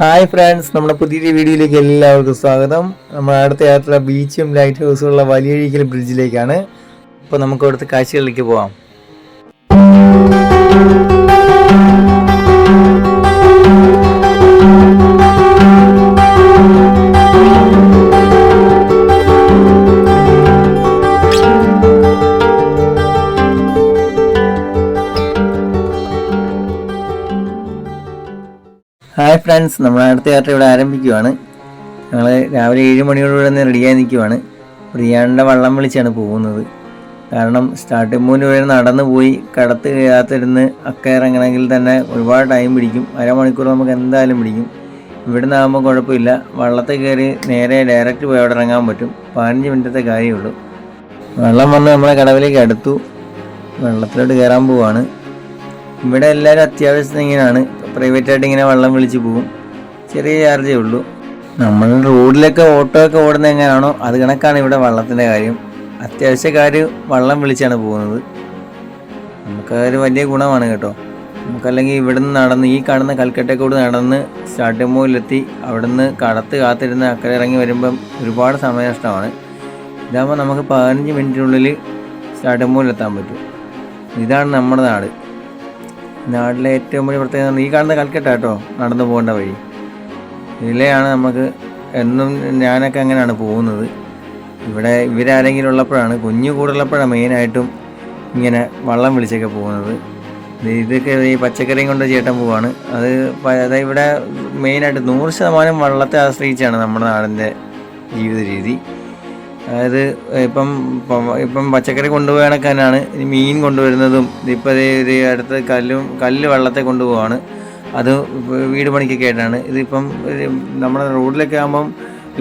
Hi friends, നമ്മുടെ പുതിയൊരു വീഡിയോയിലേക്ക് എല്ലാവർക്കും സ്വാഗതം. നമ്മുടെ അടുത്ത യാത്ര ബീച്ചും ലൈറ്റ് ഹൗസും ഉള്ള വലിയഴീക്കൽ ബ്രിഡ്ജിലേക്കാണ്. അപ്പോൾ നമുക്ക് അവിടുത്തെ കാഴ്ചകളിലേക്ക് പോകാം. ഹായ് ഫ്രണ്ട്സ്, നമ്മുടെ അടുത്ത യാത്ര ഇവിടെ ആരംഭിക്കുകയാണ്. ഞങ്ങൾ രാവിലെ 7 മണിയോടുകൂടെ തന്നെ റെഡിയായി നിൽക്കുവാണ്. പ്രിയാണ്ട വള്ളം വിളിച്ചാണ് പോകുന്നത്. കാരണം സ്റ്റാർട്ടിംഗ് പോയിന്റ് വരെ നടന്നു പോയി കടത്ത് കയറാത്തിരുന്ന് അക്ക ഇറങ്ങണമെങ്കിൽ തന്നെ ഒരുപാട് ടൈം പിടിക്കും. അരമണിക്കൂർ നമുക്ക് എന്തായാലും പിടിക്കും. ഇവിടുന്ന് ആകുമ്പോൾ കുഴപ്പമില്ല, വള്ളത്തിൽ കയറി നേരെ ഡയറക്റ്റ് പോയി അവിടെ ഇറങ്ങാൻ പറ്റും. 15 മിനിറ്റത്തെ കാര്യമുള്ളൂ. വെള്ളം വന്ന് നമ്മളെ കടവിലേക്ക് അടുത്തു. വെള്ളത്തിലോട്ട് കയറാൻ പോവാണ്. ഇവിടെ എല്ലാവരും അത്യാവശ്യത്തിന് ഇങ്ങനെയാണ്, പ്രൈവറ്റായിട്ട് ഇങ്ങനെ വള്ളം വിളിച്ച് പോകും. ചെറിയ ചാർജേ ഉള്ളൂ. നമ്മൾ റോഡിലൊക്കെ ഓട്ടോ ഒക്കെ ഓടുന്ന എങ്ങനെയാണോ അത് കണക്കാണ് ഇവിടെ വള്ളത്തിൻ്റെ കാര്യം. അത്യാവശ്യക്കാർ വള്ളം വിളിച്ചാണ് പോകുന്നത്. നമുക്കതൊരു വലിയ ഗുണമാണ് കേട്ടോ. നമുക്കല്ലെങ്കിൽ ഇവിടുന്ന് നടന്ന് ഈ കാണുന്ന കൽക്കട്ടക്കോട് നടന്ന് സ്റ്റാർട്ടിംഗ് പോയിലെത്തി അവിടുന്ന് കടത്ത് കാത്തിരുന്ന് അക്കരെ ഇറങ്ങി വരുമ്പം ഒരുപാട് സമയനഷ്ടമാണ്. ഇതാകുമ്പോൾ നമുക്ക് 15 മിനിറ്റിനുള്ളിൽ സ്റ്റാർട്ടിംഗ് പോയിലെത്താൻ പറ്റും. ഇതാണ് നമ്മുടെ നാട്. നാട്ടിലെ ഏറ്റവും വലിയ പ്രത്യേകത ഈ കാണുന്ന കൽക്കട്ട കേട്ടോ, നടന്നു പോകേണ്ട വഴി. ഇതിലെയാണ് നമുക്ക് എന്നും ഞാനൊക്കെ അങ്ങനെയാണ് പോകുന്നത്. ഇവിടെ ഇവരാരെങ്കിലും ഉള്ളപ്പോഴാണ്, കുഞ്ഞു കൂടുതലുള്ളപ്പോഴാണ് മെയിനായിട്ടും ഇങ്ങനെ വള്ളം വിളിച്ചൊക്കെ പോകുന്നത്. ഇതൊക്കെ ഈ പച്ചക്കറിയും കൊണ്ട് ചേട്ടൻ പോവാണ്. അതായത് ഇവിടെ മെയിനായിട്ട് 100% വള്ളത്തെ ആശ്രയിച്ചാണ് നമ്മുടെ നാടിൻ്റെ ജീവിത രീതി. അതായത് ഇപ്പം പച്ചക്കറി കൊണ്ടുപോയ കണക്കാണ് മീൻ കൊണ്ടുവരുന്നതും. ഇപ്പോൾ ഒരു അടുത്ത് കല്ല് വള്ളത്തെ കൊണ്ടുപോവാണ്. അത് വീട് പണിക്കൊക്കെ ആയിട്ടാണ്. ഇതിപ്പം നമ്മുടെ റോഡിലൊക്കെ ആകുമ്പം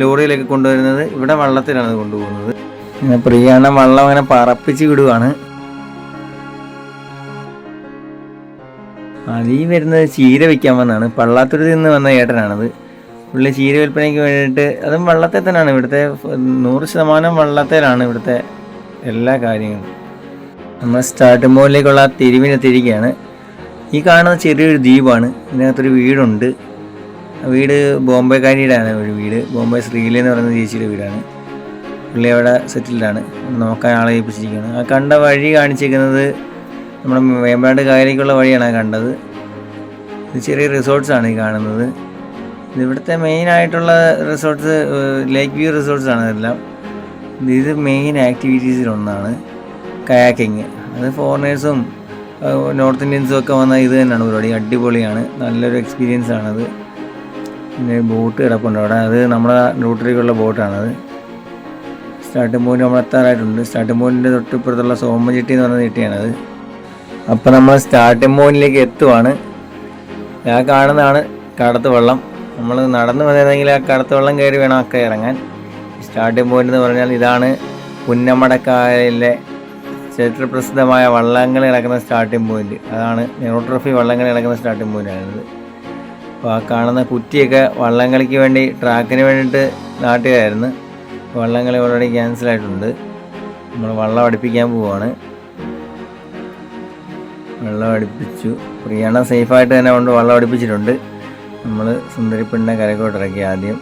ലോറിയിലൊക്കെ കൊണ്ടുവരുന്നത്, ഇവിടെ വള്ളത്തിലാണ് കൊണ്ടുപോകുന്നത്. പിന്നെ പ്രിയാണ വള്ളം അങ്ങനെ പറപ്പിച്ച് വിടുവാണ്. അതീ വരുന്നത് ചീര വയ്ക്കാൻ വന്നതാണ്. പള്ളാത്തുരുത്തിൽ നിന്ന് വന്ന ഏട്ടനാണത്. പുള്ളി ചീര വിൽപ്പനയ്ക്ക് വേണ്ടിയിട്ട്, അതും വള്ളത്തിൽ തന്നെയാണ്. ഇവിടുത്തെ 100% വള്ളത്തേലാണ് ഇവിടുത്തെ എല്ലാ കാര്യങ്ങളും. നമ്മൾ സ്റ്റാർട്ടിംഗ് പോയിന്റിലേക്കുള്ള തിരികെയാണ്. ഈ കാണുന്ന ചെറിയൊരു ദ്വീപാണ്. ഇതിനകത്തൊരു വീടുണ്ട്. വീട് ബോംബെക്കാരിയുടെ ആണ് ഒരു വീട്. ബോംബെ ശ്രീല എന്ന് പറയുന്ന ചേച്ചിയുടെ വീടാണ്. പുള്ളി അവിടെ സെറ്റിൽഡാണ്. നോക്കാൻ ആളെ ഏൽപ്പിച്ചിരിക്കുകയാണ്. ആ കണ്ട വഴി കാണിച്ചിരിക്കുന്നത് നമ്മുടെ വേമ്പാട് കായലിലേക്കുള്ള വഴിയാണ് കണ്ടത്. ഇത് ചെറിയ റിസോർട്ട്സാണ് ഈ കാണുന്നത്. ഇവിടുത്തെ മെയിനായിട്ടുള്ള റിസോർട്ട്സ് ലേക്ക് വ്യൂ റിസോർട്ട്സാണ് ഇതെല്ലാം. ഇത് മെയിൻ ആക്ടിവിറ്റീസിലൊന്നാണ് കയാക്കിങ്. അത് ഫോറിനേഴ്സും നോർത്ത് ഇന്ത്യൻസും ഒക്കെ വന്നാൽ ഇത് തന്നെയാണ് പരിപാടി. അടിപൊളിയാണ്, നല്ലൊരു എക്സ്പീരിയൻസ് ആണത്. പിന്നെ ബോട്ട് കിടപ്പുണ്ട് അവിടെ. അത് നമ്മുടെ റൂട്ടിലേക്കുള്ള ബോട്ടാണത്. സ്റ്റാർട്ടിംഗ് പോയിന്റ് നമ്മൾ എത്താറായിട്ടുണ്ട്. സ്റ്റാർട്ടിംഗ് പോയിന്റിൻ്റെ തൊട്ടിപ്പുറത്തുള്ള സോമചെട്ടി എന്ന് പറയുന്ന ചെട്ടിയാണത്. അപ്പോൾ നമ്മൾ സ്റ്റാർട്ടിംഗ് പോയിന്റിലേക്ക് എത്തുവാണ്. ആ കാണുന്നതാണ് കടത്ത് വള്ളം. നമ്മൾ നടന്നു വന്നിരുന്നെങ്കിൽ ആ കടത്ത് വെള്ളം കയറി വേണം ഒക്കെ ഇറങ്ങാൻ. സ്റ്റാർട്ടിംഗ് പോയിന്റ് എന്ന് പറഞ്ഞാൽ ഇതാണ്. പുന്നമടക്കായലിലെ ചരിത്രപ്രസിദ്ധമായ വള്ളങ്ങൾ കിടക്കുന്ന സ്റ്റാർട്ടിംഗ് പോയിന്റ്. അതാണ് നെഹ്റു ട്രോഫി വള്ളങ്ങൾ കിടക്കുന്ന സ്റ്റാർട്ടിംഗ് പോയിന്റാണിത്. അപ്പോൾ ആ കാണുന്ന കുറ്റിയൊക്കെ വള്ളംകളിക്ക് വേണ്ടി ട്രാക്കിന് വേണ്ടിയിട്ട് നാട്ടുകാരായിരുന്നു. വള്ളംകളി ഓൾറെഡി ക്യാൻസലായിട്ടുണ്ട്. നമ്മൾ വള്ളം അടുപ്പിക്കാൻ പോവുകയാണ്. വെള്ളം അടുപ്പിച്ചു. പ്രിയാണ സേഫായിട്ട് തന്നെ കൊണ്ട് വള്ളം അടുപ്പിച്ചിട്ടുണ്ട്. നമ്മൾ സുന്ദരിപ്പെണ്ണിനെ കരക്കോട്ട് ഇറക്കി ആദ്യം.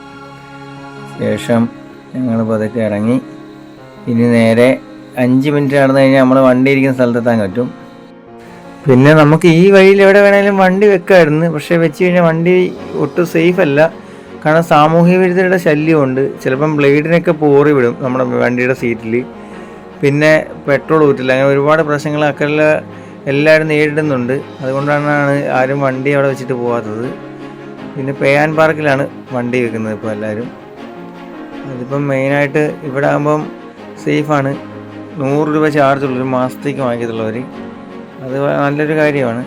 ശേഷം ഞങ്ങൾ പതുക്കെ ഇറങ്ങി. ഇനി നേരെ 5 മിനിറ്റ് നടന്നു കഴിഞ്ഞാൽ നമ്മൾ വണ്ടി ഇരിക്കുന്ന സ്ഥലത്തെത്താൻ പറ്റും. പിന്നെ നമുക്ക് ഈ വഴിയിൽ എവിടെ വേണമെങ്കിലും വണ്ടി വെക്കാമായിരുന്നു. പക്ഷേ വെച്ച് കഴിഞ്ഞാൽ വണ്ടി ഒട്ടും സേഫ് അല്ല. കാരണം സാമൂഹ്യ വിരുദ്ധരുടെ ശല്യമുണ്ട്. ചിലപ്പം ബ്ലേഡിനൊക്കെ പോറി വിടും നമ്മുടെ വണ്ടിയുടെ സീറ്റിൽ. പിന്നെ പെട്രോൾ ഊറ്റില്ല. അങ്ങനെ ഒരുപാട് പ്രശ്നങ്ങൾ അക്കല്ല എല്ലാവരും നേരിടുന്നുണ്ട്. അതുകൊണ്ടാണ് ആരും വണ്ടി അവിടെ വെച്ചിട്ട് പോകാത്തത്. പിന്നെ പേയാൻ പാർക്കിലാണ് വണ്ടി വെക്കുന്നത് ഇപ്പോൾ എല്ലാവരും. അതിപ്പം മെയിനായിട്ട് ഇവിടെ ആകുമ്പം സേഫാണ്. 100 രൂപ ചാർജുള്ളൂ ഒരു മാസത്തേക്ക് വാങ്ങിക്കത്തുള്ളവർ. അത് നല്ലൊരു കാര്യമാണ്.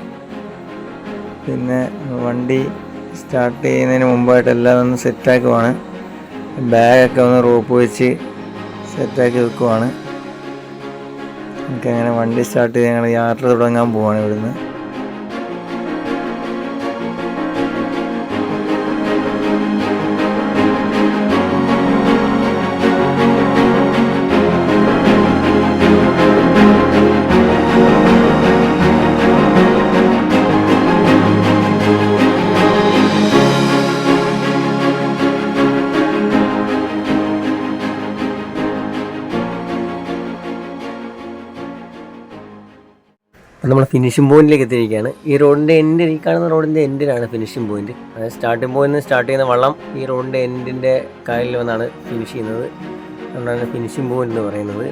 പിന്നെ വണ്ടി സ്റ്റാർട്ട് ചെയ്യുന്നതിന് മുമ്പായിട്ട് എല്ലാം ഒന്ന് സെറ്റാക്കുവാണ്. ബാഗൊക്കെ ഒന്ന് റോപ്പ് വെച്ച് സെറ്റാക്കി വെക്കുവാണ്. നമുക്കങ്ങനെ വണ്ടി സ്റ്റാർട്ട് ചെയ്ത് ഞങ്ങൾ യാത്ര തുടങ്ങാൻ പോവാണ് ഇവിടുന്ന്. നമ്മൾ ഫിനിഷിംഗ് പോയിന്റിലേക്ക് എത്തിയിരിക്കുകയാണ്. ഈ റോഡിൻ്റെ എൻഡിൽ, ഈ കാണുന്ന റോഡിൻ്റെ എൻഡിലാണ് ഫിനിഷിംഗ് പോയിന്റ്. അതായത് സ്റ്റാർട്ടിംഗ് പോയിന്റിൽ നിന്ന് സ്റ്റാർട്ട് ചെയ്യുന്ന വള്ളം ഈ റോഡിൻ്റെ എൻഡിൻ്റെ കായലിൽ വന്നാണ് ഫിനിഷ് ചെയ്യുന്നത്. അതുകൊണ്ടാണ് ഫിനിഷിംഗ് പോയിന്റ് എന്ന് പറയുന്നത്.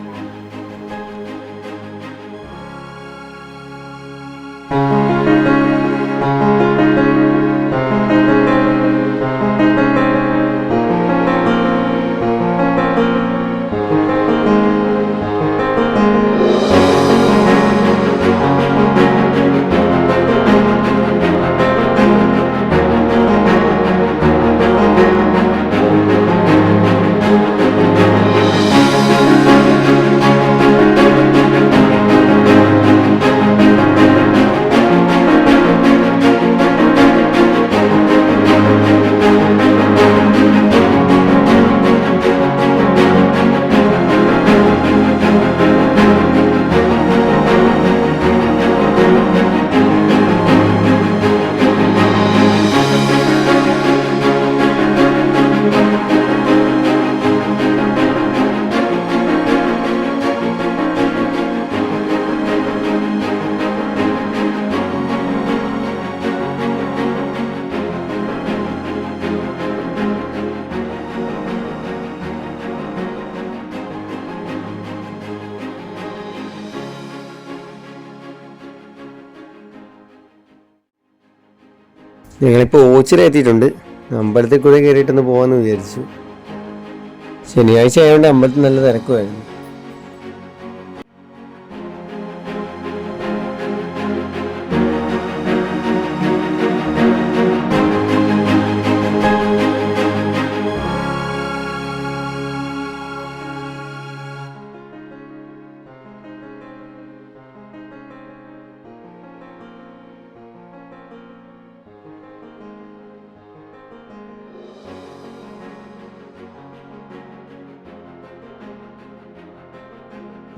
ഞങ്ങളിപ്പോൾ ഓച്ചിറ എത്തിയിട്ടുണ്ട്. അമ്പലത്തിൽ കൂടെ കയറിയിട്ടൊന്ന് പോകാമെന്ന് വിചാരിച്ചു. ശനിയാഴ്ച ആയതുകൊണ്ട് അമ്പലത്തിൽ നല്ല തിരക്കുമായിരുന്നു.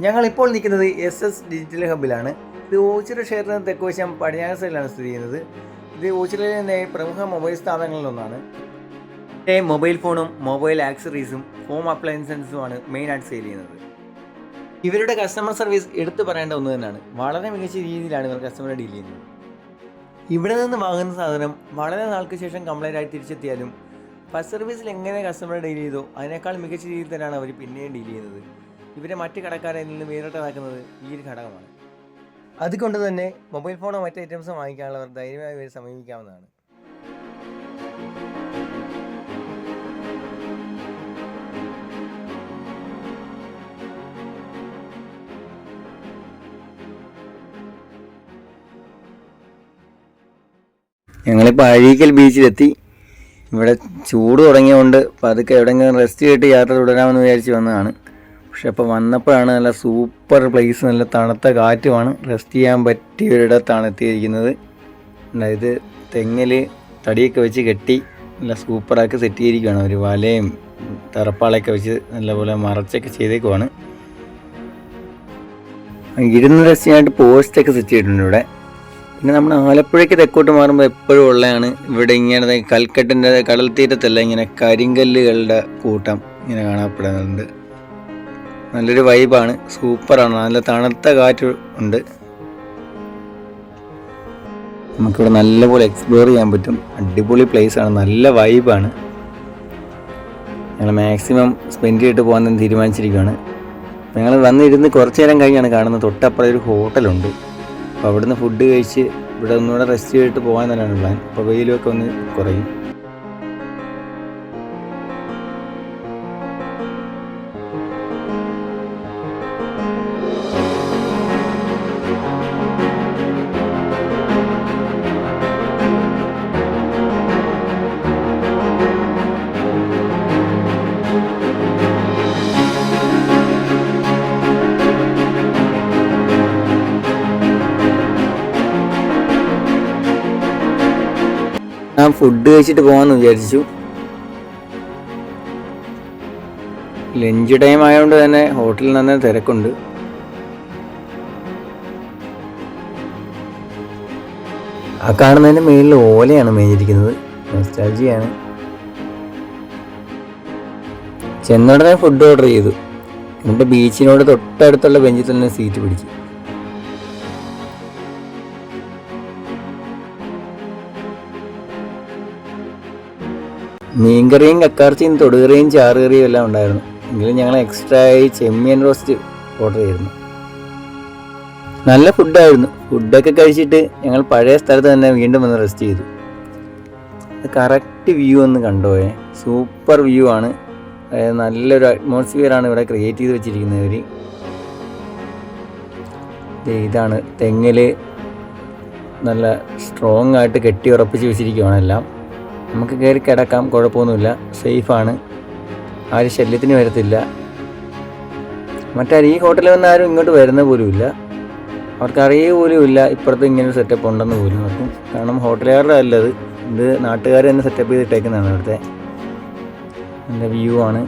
ഞങ്ങളിപ്പോൾ നിൽക്കുന്നത് SS ഡിജിറ്റൽ ഹബിലാണ്. ഇത് ഓച്ചിറ ക്ഷേത്രത്തിന് തെക്കുവശം പടിഞ്ഞാറ് സൈഡിലാണ് സ്ഥിതി ചെയ്യുന്നത്. ഇത് ഓച്ചിറയിലെ പ്രമുഖ മൊബൈൽ സ്ഥാപനങ്ങളിലൊന്നാണ്. മൊബൈൽ ഫോണും മൊബൈൽ ആക്സറീസും ഹോം അപ്ലയൻസസുമാണ് മെയിനായിട്ട് സെയിൽ ചെയ്യുന്നത്. ഇവരുടെ കസ്റ്റമർ സർവീസ് എടുത്തു പറയേണ്ട ഒന്ന് തന്നെയാണ്. വളരെ മികച്ച രീതിയിലാണ് ഇവർ കസ്റ്റമറെ ഡീൽ ചെയ്യുന്നത്. ഇവിടെ നിന്ന് വാങ്ങുന്ന സാധനം വളരെ നാൾക്ക് ശേഷം കംപ്ലൈൻ്റ് ആയി തിരിച്ചെത്തിയാലും ഫസ്റ്റ് സർവീസിൽ എങ്ങനെ കസ്റ്റമറെ ഡീൽ ചെയ്തോ അതിനേക്കാൾ മികച്ച രീതിയിൽ തന്നെയാണ് അവർ പിന്നെയും ഡീൽ ചെയ്യുന്നത്. ഇവരെ മറ്റ് കടക്കാരിൽ നിന്ന് വേറിട്ടതാക്കുന്നത് ഈ ഒരു ഘടകമാണ്. അതുകൊണ്ട് തന്നെ മൊബൈൽ ഫോണോ മറ്റ് ഐറ്റംസോ വാങ്ങിക്കാനുള്ളവർ ധൈര്യമായി ഇവരെ സമീപിക്കാവുന്നതാണ്. ഞങ്ങളിപ്പോൾ അഴീക്കൽ ബീച്ചിലെത്തി. ഇവിടെ ചൂട് തുടങ്ങിയതുകൊണ്ട് പതുക്കെ എവിടെയെങ്കിലും റെസ്റ്റ് ചെയ്തിട്ട് യാത്ര തുടരാമെന്ന് വിചാരിച്ച് വന്നതാണ്. പക്ഷെ അപ്പോൾ വന്നപ്പോഴാണ് നല്ല സൂപ്പർ പ്ലേസ്, നല്ല തണുത്ത കാറ്റുമാണ്. റെസ്റ്റ് ചെയ്യാൻ പറ്റിയൊരിടത്താണ് എത്തിയിരിക്കുന്നത്. ഇത് തെങ്ങിൽ തടിയൊക്കെ വെച്ച് കെട്ടി നല്ല സൂപ്പറാക്കി സെറ്റ് ചെയ്തിരിക്കുകയാണ്. ഒരു വലയും തറപ്പാളയൊക്കെ വെച്ച് നല്ലപോലെ മറച്ചൊക്കെ ചെയ്തേക്കുവാണ്. ഇരുന്ന് റെസ്റ്റ് ചെയ്യാനായിട്ട് പോസ്റ്റൊക്കെ സെറ്റ് ചെയ്തിട്ടുണ്ട് ഇവിടെ. പിന്നെ നമ്മൾ ആലപ്പുഴയ്ക്ക് തെക്കോട്ട് മാറുമ്പോൾ എപ്പോഴും ഉള്ളതാണ് ഇവിടെ ഇങ്ങനെ കൽക്കെട്ടിൻ്റെ കടൽ തീരത്തല്ല ഇങ്ങനെ കരിങ്കല്ലുകളുടെ കൂട്ടം ഇങ്ങനെ കാണപ്പെടുന്നുണ്ട്. നല്ലൊരു വൈബാണ്, സൂപ്പറാണ്, നല്ല തണുത്ത കാറ്റ് ഉണ്ട്. നമുക്കിവിടെ നല്ലപോലെ എക്സ്പ്ലോർ ചെയ്യാൻ പറ്റും. അടിപൊളി പ്ലേസാണ്, നല്ല വൈബാണ്. ഞങ്ങൾ മാക്സിമം സ്പെൻഡ് ചെയ്തിട്ട് പോകാൻ തീരുമാനിച്ചിരിക്കുകയാണ്. ഞങ്ങൾ വന്നിരുന്ന് കുറച്ച് നേരം കഴിഞ്ഞാണ് കാണുന്നത് തൊട്ടപ്പുറം ഒരു ഹോട്ടലുണ്ട്. അപ്പോൾ അവിടുന്ന് ഫുഡ് കഴിച്ച് ഇവിടെ ഒന്നുകൂടെ റെസ്റ്റ് ചെയ്തിട്ട് പോകാൻ തന്നെയാണ് പ്ലാൻ. അപ്പോൾ വെയിലൊക്കെ ഒന്ന് കുറയും. ഞാൻ ഫുഡ് കഴിച്ചിട്ട് പോകാമെന്ന് വിചാരിച്ചു. ലഞ്ച് ടൈം ആയതുകൊണ്ട് തന്നെ ഹോട്ടലിൽ നല്ല തിരക്കുണ്ട്. ആ കാണുന്നതിൻ്റെ മേളിൽ ഓലയാണ് മേഞ്ഞിരിക്കുന്നത്. നൊസ്റ്റാൾജിയാണ്. ചെന്നുടനെ ഫുഡ് ഓർഡർ ചെയ്തു. എന്നിട്ട് ബീച്ചിനോട് തൊട്ടടുത്തുള്ള ബെഞ്ചിൽ തന്നെ സീറ്റ് പിടിച്ചു. മീൻകറിയും കക്കാർച്ചിയും തൊടുകറിയും ചാറുകറിയും എല്ലാം ഉണ്ടായിരുന്നു. എങ്കിലും ഞങ്ങൾ എക്സ്ട്രാ ആയി ചെമ്മീൻ റോസ്റ്റ് ഓർഡർ ചെയ്തിരുന്നു. നല്ല ഫുഡായിരുന്നു. ഫുഡൊക്കെ കഴിച്ചിട്ട് ഞങ്ങൾ പഴയ സ്ഥലത്ത് തന്നെ വീണ്ടും വന്ന് റെസ്റ്റ് ചെയ്തു. കറക്റ്റ് വ്യൂ ഒന്ന് കണ്ടോയെ, സൂപ്പർ വ്യൂ ആണ്. അതായത് നല്ലൊരു അറ്റ്മോസ്ഫിയറാണ് ഇവിടെ ക്രിയേറ്റ് ചെയ്ത് വെച്ചിരിക്കുന്നവർ. ഇതാണ് തെങ്ങിൽ നല്ല സ്ട്രോങ് ആയിട്ട് കെട്ടി ഉറപ്പിച്ച് വെച്ചിരിക്കുകയാണ് എല്ലാം. നമുക്ക് കയറി കിടക്കാം, കുഴപ്പമൊന്നുമില്ല, സേഫാണ്, ആരും ശല്യത്തിന് വരത്തില്ല. മറ്റാരും ഈ ഹോട്ടലിൽ വന്ന് ആരും ഇങ്ങോട്ട് വരുന്ന പോലുമില്ല. അവർക്കറിയുക പോലുമില്ല ഇപ്പുറത്ത് ഇങ്ങനൊരു സെറ്റപ്പ് ഉണ്ടെന്ന് പോലും അവർക്കും. കാരണം ഹോട്ടലുകാരുടെ അല്ലത്, ഇത് നാട്ടുകാർ തന്നെ സെറ്റപ്പ് ചെയ്തിട്ടേക്കുന്നതാണ്. ഇവിടുത്തെ നല്ല വ്യൂ ആണ്.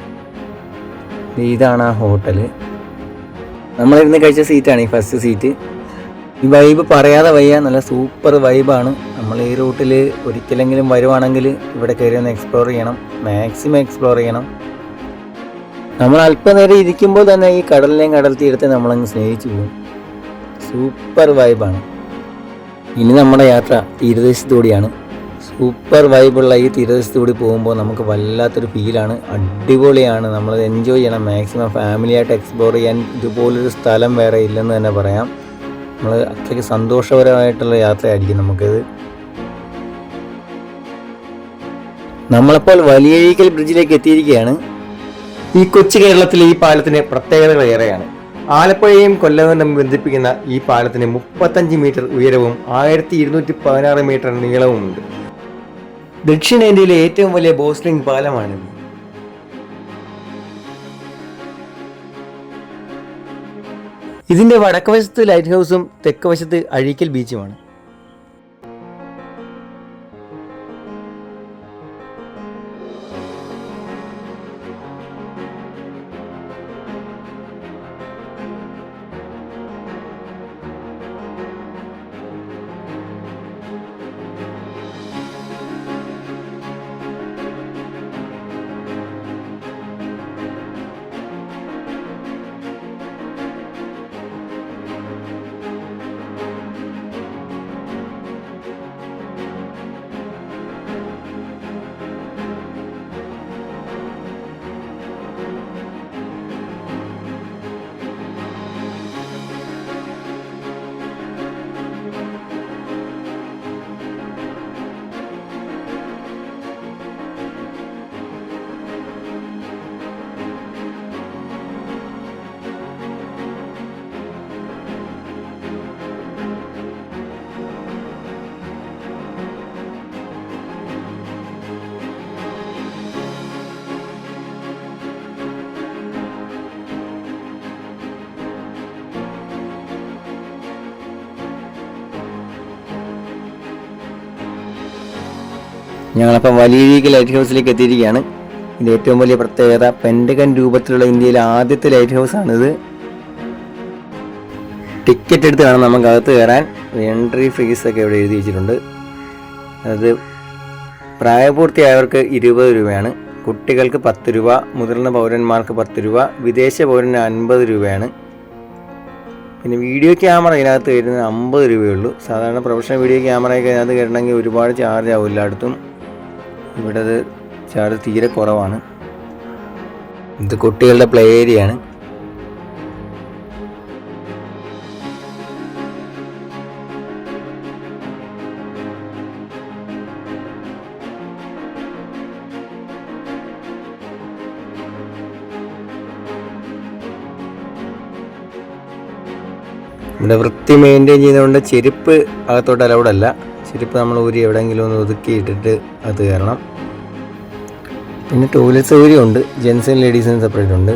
ഇതാണ് ആ ഹോട്ടല്. നമ്മളിരുന്ന് കഴിച്ച സീറ്റാണ് ഈ ഫസ്റ്റ് സീറ്റ്. ഈ വൈബ് പറയാതെ വയ്യ, നല്ല സൂപ്പർ വൈബാണ്. നമ്മൾ ഈ റൂട്ടിൽ ഒരിക്കലെങ്കിലും വരുവാണെങ്കിൽ ഇവിടെ കയറി ഒന്ന് എക്സ്പ്ലോർ ചെയ്യണം, മാക്സിമം എക്സ്പ്ലോർ ചെയ്യണം. നമ്മൾ അല്പനേരം ഇരിക്കുമ്പോൾ തന്നെ ഈ കടലിനെയും കടൽ തീരത്തെ നമ്മളങ്ങ് സ്നേഹിച്ചു പോകും. സൂപ്പർ വൈബാണ്. ഇനി നമ്മുടെ യാത്ര തീരദേശത്തുകൂടിയാണ്. സൂപ്പർ വൈബുള്ള ഈ തീരദേശത്തുകൂടി പോകുമ്പോൾ നമുക്ക് വല്ലാത്തൊരു ഫീലാണ്, അടിപൊളിയാണ്. നമ്മൾ എൻജോയ് ചെയ്യണം മാക്സിമം. ഫാമിലിയായിട്ട് എക്സ്പ്ലോർ ചെയ്യാൻ ഇതുപോലൊരു സ്ഥലം വേറെ ഇല്ലെന്ന് തന്നെ പറയാം. നമ്മൾ അത്രയ്ക്ക് സന്തോഷപരമായിട്ടുള്ള യാത്രയായിരിക്കും നമുക്കിത്. നമ്മളപ്പോൾ വലിയഴീക്കൽ ബ്രിഡ്ജിലേക്ക് എത്തിയിരിക്കുകയാണ്. ഈ കൊച്ചു കേരളത്തിലെ ഈ പാലത്തിന് പ്രത്യേകതകൾ ഏറെയാണ്. ആലപ്പുഴയും കൊല്ലവും തമ്മിൽ ബന്ധിപ്പിക്കുന്ന ഈ പാലത്തിന് 35 മീറ്റർ ഉയരവും 1216 മീറ്റർ നീളവുമുണ്ട്. ദക്ഷിണേന്ത്യയിലെ ഏറ്റവും വലിയ ബോസ്ലിംഗ് പാലമാണിത്. ഇതിന്റെ വടക്ക് വശത്ത് ലൈറ്റ് ഹൗസും തെക്ക് വശത്ത് അഴീക്കൽ ബീച്ചുമാണ്. ഞങ്ങളപ്പം വലിയഴീക്കൽ ലൈറ്റ് ഹൗസിലേക്ക് എത്തിയിരിക്കുകയാണ്. ഇത് ഏറ്റവും വലിയ പ്രത്യേകത പെൻഡഗൺ രൂപത്തിലുള്ള ഇന്ത്യയിലെ ആദ്യത്തെ ലൈറ്റ് ഹൗസാണിത്. ടിക്കറ്റ് എടുത്ത് വേണം നമുക്ക് അകത്ത് കയറാൻ. എൻട്രി ഫീസൊക്കെ ഇവിടെ എഴുതി വെച്ചിട്ടുണ്ട്. അത് പ്രായപൂർത്തിയായവർക്ക് 20 രൂപയാണ്, കുട്ടികൾക്ക് 10 രൂപ, മുതിർന്ന പൗരന്മാർക്ക് 10 രൂപ, വിദേശ പൗരന് 50 രൂപയാണ്. പിന്നെ വീഡിയോ ക്യാമറ ഇതിനകത്ത് വരുന്നത് 50 രൂപയുള്ളൂ. സാധാരണ പ്രൊഫഷണൽ വീഡിയോ ക്യാമറയൊക്കെ ഇതിനകത്ത് കയറണമെങ്കിൽ ഒരുപാട് ചാർജ് ആവും എല്ലായിടത്തും. ഇവിടെ ചാർജ് തീരെ കുറവാണ്. ഇത് കുട്ടികളുടെ പ്ലേ ഏരിയയാണ്. ഇവിടെ വൃത്തി മെയിൻറ്റെയിൻ ചെയ്യുന്നതുകൊണ്ട് ചെരുപ്പ് അകത്തോട്ട് അലൗഡല്ല. ചെരുപ്പ് നമ്മൾ ഊരി എവിടെയെങ്കിലും ഒന്ന് ഒതുക്കിയിട്ടിട്ട് അത് കയറണം. പിന്നെ ടോയ്ലറ്റ് സൗകര്യമുണ്ട്, ജെൻസിനും ലേഡീസിനും സെപ്പറേറ്റ് ഉണ്ട്.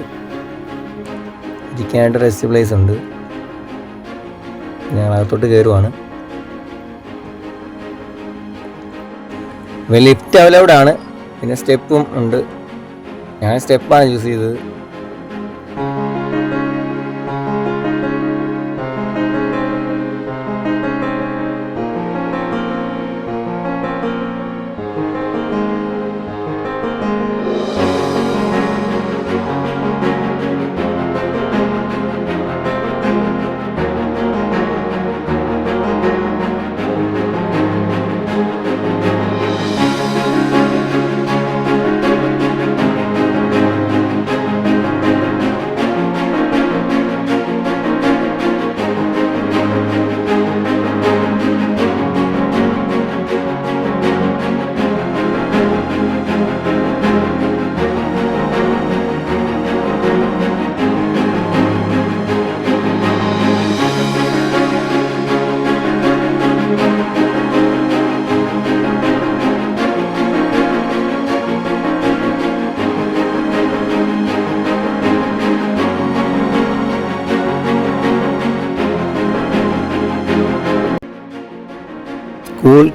ഇരിക്കാനായിട്ട് റെസ്റ്റ് പ്ലേസ് ഉണ്ട്. ഞങ്ങൾ അകത്തോട്ട് കയറുവാണ്. ലിഫ്റ്റ് അവലൗഡാണ്. പിന്നെ സ്റ്റെപ്പും ഉണ്ട്. ഞാൻ സ്റ്റെപ്പാണ് യൂസ് ചെയ്തത്.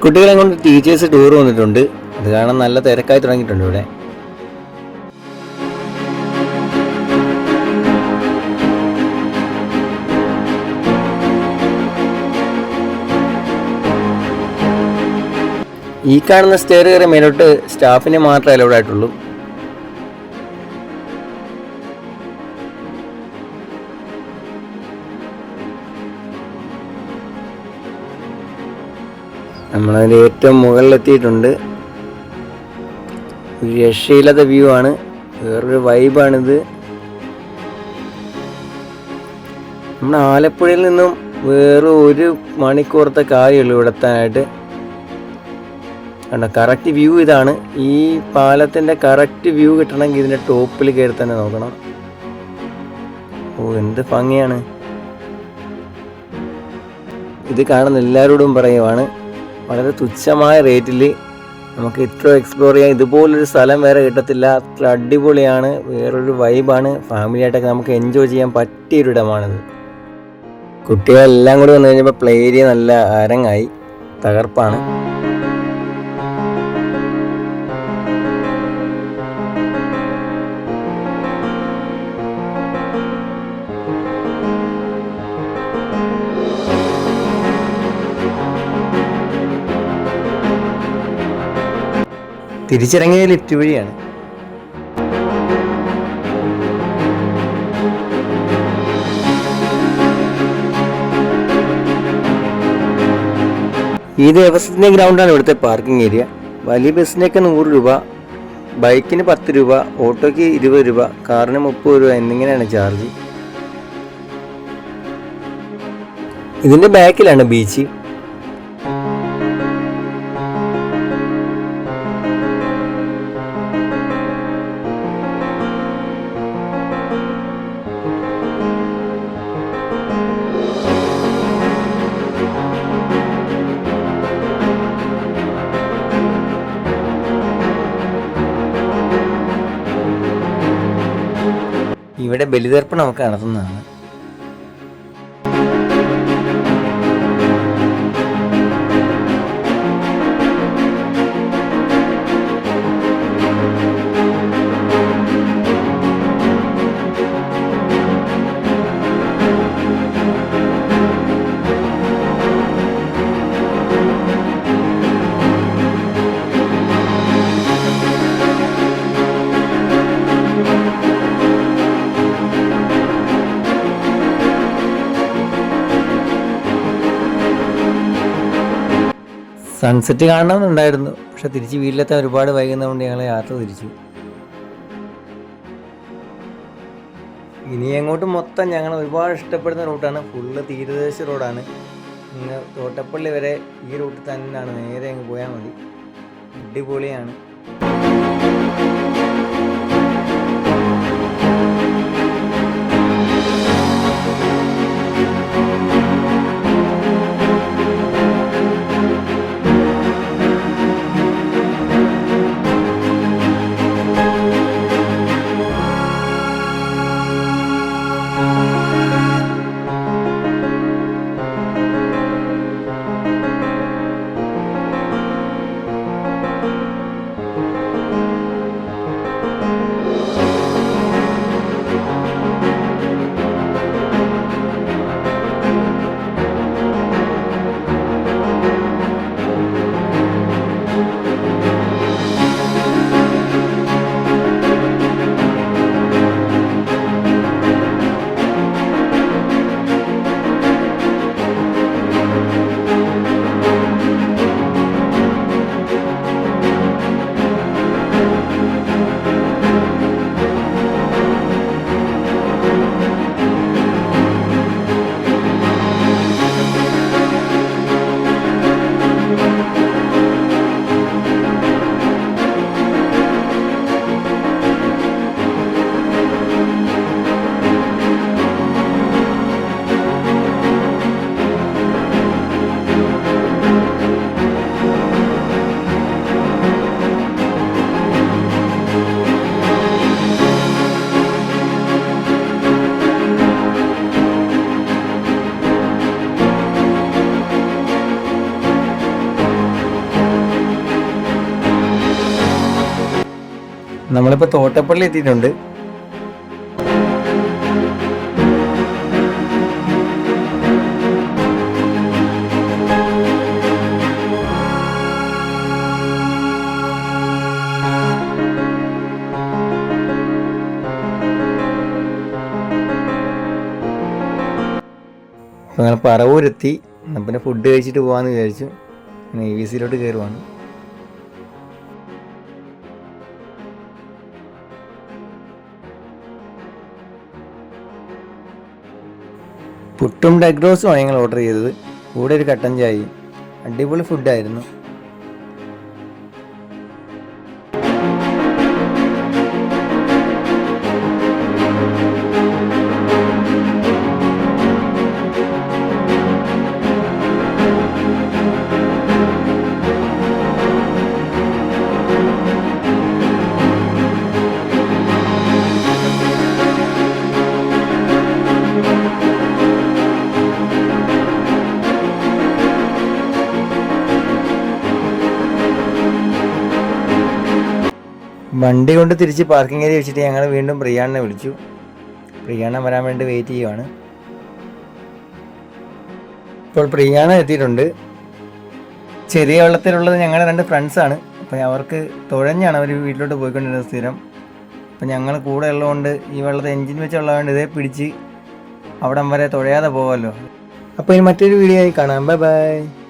കുട്ടികളെ കൊണ്ട് ടീച്ചേഴ്സ് ടൂർ വന്നിട്ടുണ്ട്. അത് കാണാൻ നല്ല തിരക്കായി തുടങ്ങിയിട്ടുണ്ട് ഇവിടെ. ഈ കാണുന്ന സ്റ്റെയർ കയറി മേലോട്ട് സ്റ്റാഫിനെ മാത്രമേ അലൗഡ് ആയിട്ടുള്ളൂ. നമ്മളതിൻ്റെ ഏറ്റവും മുകളിലെത്തിയിട്ടുണ്ട്. ഒരു രക്ഷയില്ലാത്ത വ്യൂ ആണ്, വേറൊരു വൈബാണിത്. നമ്മുടെ ആലപ്പുഴയിൽ നിന്നും വേറെ 1 മണിക്കൂറത്തെ കാര്യമുള്ളൂ ഇവിടെ എത്താനായിട്ട്. കണ്ടോ, കറക്റ്റ് വ്യൂ ഇതാണ്. ഈ പാലത്തിൻ്റെ കറക്റ്റ് വ്യൂ കിട്ടണമെങ്കിൽ ഇതിൻ്റെ ടോപ്പിൽ കയറി തന്നെ നോക്കണം. ഓ, എന്ത് ഭംഗിയാണ്. ഇത് കാണുന്ന എല്ലാവരോടും പറയുവാണ്, വളരെ തുച്ഛമായ റേറ്റിൽ നമുക്ക് ഇത്ര എക്സ്പ്ലോർ ചെയ്യാൻ ഇതുപോലൊരു സ്ഥലം വേറെ കിട്ടത്തില്ല. അത്ര അടിപൊളിയാണ്, വേറൊരു വൈബാണ്. ഫാമിലിയായിട്ടൊക്കെ നമുക്ക് എൻജോയ് ചെയ്യാൻ പറ്റിയൊരിടമാണിത്. കുട്ടികളെല്ലാം കൂടി വന്നു കഴിഞ്ഞപ്പോൾ പ്ലേ ഏരിയ നല്ല അരങ്ങായി, തകർപ്പാണ്. തിരിച്ചിറങ്ങിയ ലിഫ്റ്റ് വഴിയാണ്. ഈ ദേവസ്വത്തിൻ്റെ ഗ്രൗണ്ടാണ് ഇവിടുത്തെ പാർക്കിംഗ് ഏരിയ. വലിയ ബസ്സിനൊക്കെ 100 രൂപ, ബൈക്കിന് 10 രൂപ, ഓട്ടോയ്ക്ക് 20 രൂപ, കാറിന് 30 രൂപ എന്നിങ്ങനെയാണ് ചാർജ്. ഇതിൻ്റെ ബാക്കിലാണ് ബീച്ച്. ഇവിടെ ബലിതർപ്പണം ഒക്കെ നടത്തുന്നതാണ്. സൺസെറ്റ് കാണണമെന്നുണ്ടായിരുന്നു, പക്ഷെ തിരിച്ച് വീട്ടിലെത്താൻ ഒരുപാട് വൈകുന്നതുകൊണ്ട് ഞങ്ങൾ യാത്ര തിരിച്ചു. ഇനി അങ്ങോട്ട് മൊത്തം ഞങ്ങൾ ഒരുപാട് ഇഷ്ടപ്പെടുന്ന റൂട്ടാണ്. ഫുള്ള് തീരദേശ റോഡാണ്. ഇന്ന് തോട്ടപ്പള്ളി വരെ ഈ റൂട്ടിൽ തന്നെയാണ്, നേരെ അങ്ങ് പോയാൽ മതി. അടിപൊളിയാണ്. നമ്മളിപ്പോൾ തോട്ടപ്പള്ളി എത്തിയിട്ടുണ്ട്. അപ്പോൾ ഞങ്ങൾ പറവൂരെത്തി. പിന്നെ ഫുഡ് കഴിച്ചിട്ട് പോകാമെന്ന് വിചാരിച്ചു. പിന്നെ AVCയിലോട്ട് കയറുവാണ്. പുട്ടും ഡെഗ് റോസുമാണ് ഞങ്ങൾ ഓർഡർ ചെയ്തത്. കൂടെ ഒരു കട്ടൻ ചായയും. അടിപൊളി ഫുഡായിരുന്നു. വണ്ടി കൊണ്ട് തിരിച്ച് പാർക്കിംഗ് ഏരിയ വെച്ചിട്ട് ഞങ്ങൾ വീണ്ടും പ്രിയാണ്ണനെ വിളിച്ചു. പ്രിയാണ്ണ വരാൻ വേണ്ടി വെയിറ്റ് ചെയ്യുവാണ്. ഇപ്പോൾ പ്രിയാണ്ണ എത്തിയിട്ടുണ്ട്. ചെറിയ വെള്ളത്തിലുള്ളത് ഞങ്ങളുടെ 2 ഫ്രണ്ട്സാണ്. അപ്പോൾ അവർക്ക് തുഴഞ്ഞാണ് അവർ വീട്ടിലോട്ട് പോയിക്കൊണ്ടിരുന്നത് സ്ഥിരം. അപ്പം ഞങ്ങൾ കൂടെ ഉള്ളതുകൊണ്ട് ഈ വെള്ളത്തെ എൻജിൻ വെച്ചുള്ളതുകൊണ്ട് ഇതേ പിടിച്ച് അവിടം വരെ തുഴയാതെ പോകാമല്ലോ. അപ്പോൾ ഇനി മറ്റൊരു വീഡിയോ ആയി കാണാം. Bye bye.